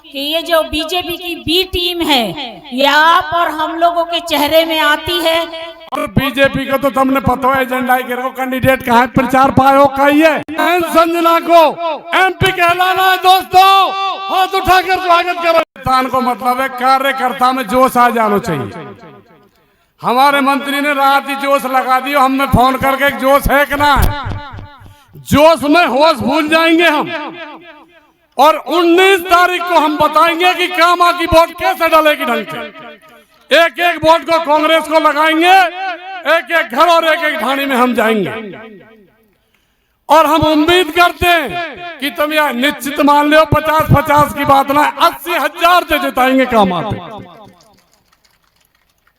कि ये जो बीजेपी की बी टीम है ये आप और हम लोगों के चेहरे में आती है। और बीजेपी को तो तुमने पता है एजेंडा को कैंडिडेट कहा है, प्रचार पायो का ही है। संजना को एमपी कहलाना है दोस्तों, हाथ उठाकर स्वागत करो। इंसान को मतलब है कार्यकर्ता में जोश आ जाना चाहिए। हमारे मंत्री ने रात ही जोश लगा दिया, हमें फोन करके जोश है कि ना है, जोश में होश भूल जाएंगे हम। और 19 तारीख को हम बताएंगे कि कामा की वोट कैसे डालेगी ढंग से। एक एक वोट को कांग्रेस को लगाएंगे, एक एक घर और एक एक ढाणी में हम जाएंगे। और हम उम्मीद करते हैं कि तुम यह निश्चित मान लो 50-50 की बात ना, 80,000 से जिताएंगे कामा पे।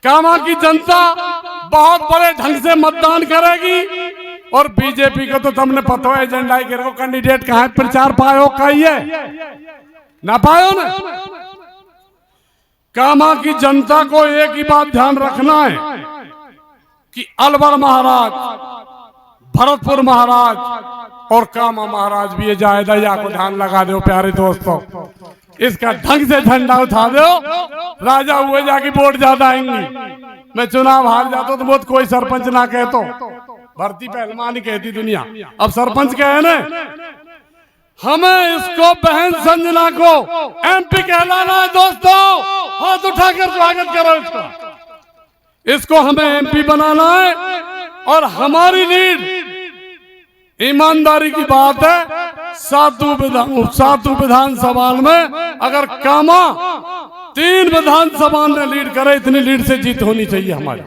कामा की जनता बहुत बड़े ढंग से मतदान करेगी। और बीजेपी को तो तुमने पता है एजेंडा को कैंडिडेट कहा है, प्रचार पायो का ही है ना, पायो ना। कामा की जनता को एक ही बात ध्यान रखना है कि अलवर महाराज, भरतपुर महाराज और कामा महाराज भी ये जायदा को ध्यान लगा दो प्यारे दोस्तों। इसका ढंग से झंडा उठा दो, राजा हुए जाके वोट ज्यादा आएंगी। मैं चुनाव हार जाता तो बहुत कोई सरपंच ना कहे तो भर्ती पहलवान ही कहती दुनिया, अब सरपंच कहे ना। हमें इसको बहन संजना को एमपी कहलाना है दोस्तों, हाथ उठाकर स्वागत करो इसका। इसको हमें एमपी बनाना है। और हमारी लीड, ईमानदारी की बात है, 7 विधानसभा में अगर कामा 3 विधानसभा में लीड करे, इतनी लीड से जीत होनी चाहिए हमारी।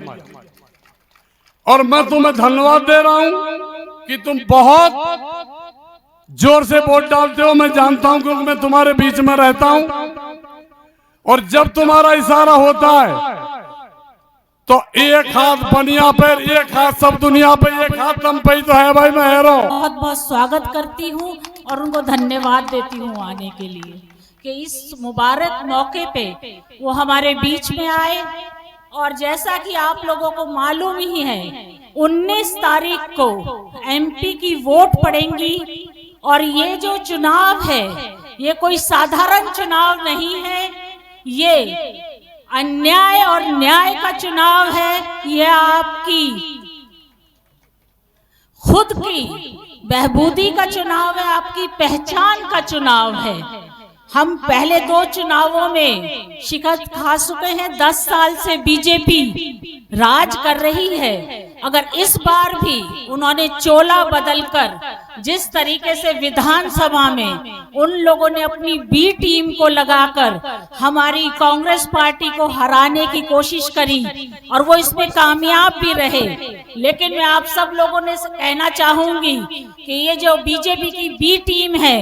और मैं तुम्हें धन्यवाद दे रहा हूं कि तुम बहुत जोर से वोट डालते हो। मैं जानता हूं क्योंकि मैं तुम्हारे बीच में रहता हूं। और जब तुम्हारा इशारा होता है तो एक हाथ बनिया पे, एक हाथ सब दुनिया पे, एक हाथ तुम पे ही तो है भाई। मैं हेरो बहुत बहुत स्वागत करती हूँ और उनको धन्यवाद देती हूँ आने के लिए कि इस मुबारक मौके पे वो हमारे बीच में आए। और जैसा कि आप लोगों को मालूम ही है, 19 तारीख को एमपी की वोट पड़ेंगी। और ये जो चुनाव है ये कोई साधारण चुनाव नहीं है, ये अन्याय और न्याय का चुनाव है। ये आपकी खुद की बहबूदी का चुनाव है, आपकी पहचान का चुनाव है। हम पहले 2 चुनावों में शिकस्त खा चुके हैं। 10 साल से बीजेपी राज कर रही है। अगर इस बार भी उन्होंने चोला बदलकर जिस तरीके से विधानसभा में उन लोगों ने अपनी बी टीम को लगाकर हमारी कांग्रेस पार्टी को हराने की कोशिश करी और वो इसमें कामयाब भी रहे, लेकिन मैं आप सब लोगों ने कहना चाहूंगी कि ये जो बीजेपी की बी टीम है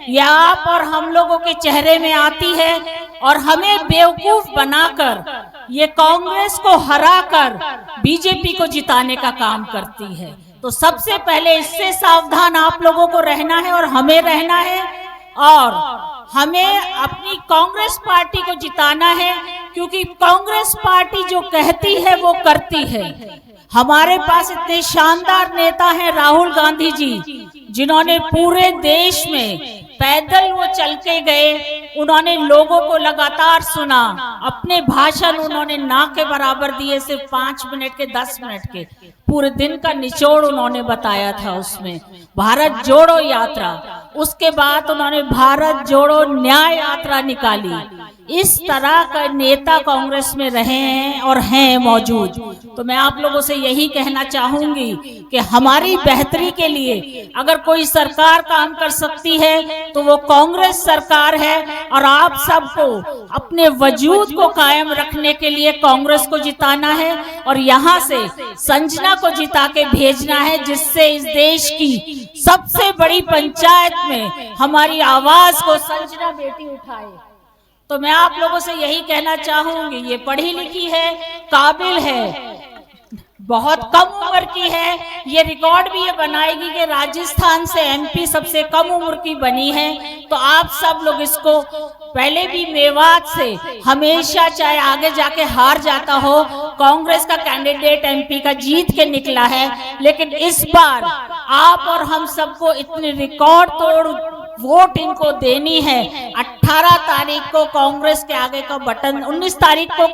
ये आप और हम लोगों के चेहरे में आती है और हमें बेवकूफ बनाकर ये कांग्रेस को हराकर बीजेपी को जिताने का काम करती है। तो सबसे पहले इससे सावधान आप लोगों को रहना है और हमें रहना है। और हमें अपनी कांग्रेस पार्टी को जिताना है, क्योंकि कांग्रेस पार्टी जो कहती है वो करती है। हमारे पास इतने शानदार नेता हैं राहुल गांधी जी, जिन्होंने पूरे देश में पैदल वो चल के गए, उन्होंने लोगों को लगातार सुना, अपने भाषण उन्होंने ना के बराबर दिए, सिर्फ 5 मिनट के 10 मिनट के, पूरे दिन का निचोड़ उन्होंने बताया था उसमें। भारत जोड़ो यात्रा, उसके बाद उन्होंने भारत जोड़ो न्याय यात्रा निकाली। इस तरह का नेता कांग्रेस में रहे हैं और हैं मौजूद। तो मैं आप लोगों से यही कहना चाहूंगी कि हमारी बेहतरी के लिए अगर कोई सरकार काम कर सकती है तो वो कांग्रेस सरकार है। और आप सबको अपने वजूद को कायम रखने के लिए कांग्रेस को जिताना है और यहाँ से संजना को जिता के भेजना है, जिससे इस देश की सबसे बड़ी पंचायत में हमारी आवाज को संजना बेटी उठाए। तो मैं आप लोगों से यही कहना चाहूंगी, ये पढ़ी लिखी है, काबिल है, बहुत कम उम्र की है। ये रिकॉर्ड भी ये बनाएगी कि राजस्थान से एमपी सबसे कम उम्र की बनी है। तो आप सब लोग इसको, पहले भी मेवात से हमेशा चाहे आगे जाके हार जाता हो, कांग्रेस का कैंडिडेट एमपी का जीत के निकला है, लेकिन इस बार आप और हम सबको इतने रिकॉर्ड तोड़ वोट इनको देनी है। 18 तारीख को कांग्रेस के आगे का बटन, 19 तारीख को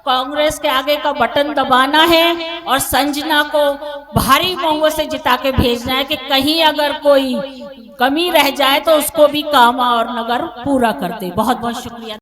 कांग्रेस के आगे का बटन दबाना है और संजना को भारी बहुमत से जिता के भेजना है कि कहीं अगर कोई कमी रह जाए तो उसको भी कामा और नगर पूरा कर दे। बहुत बहुत शुक्रिया।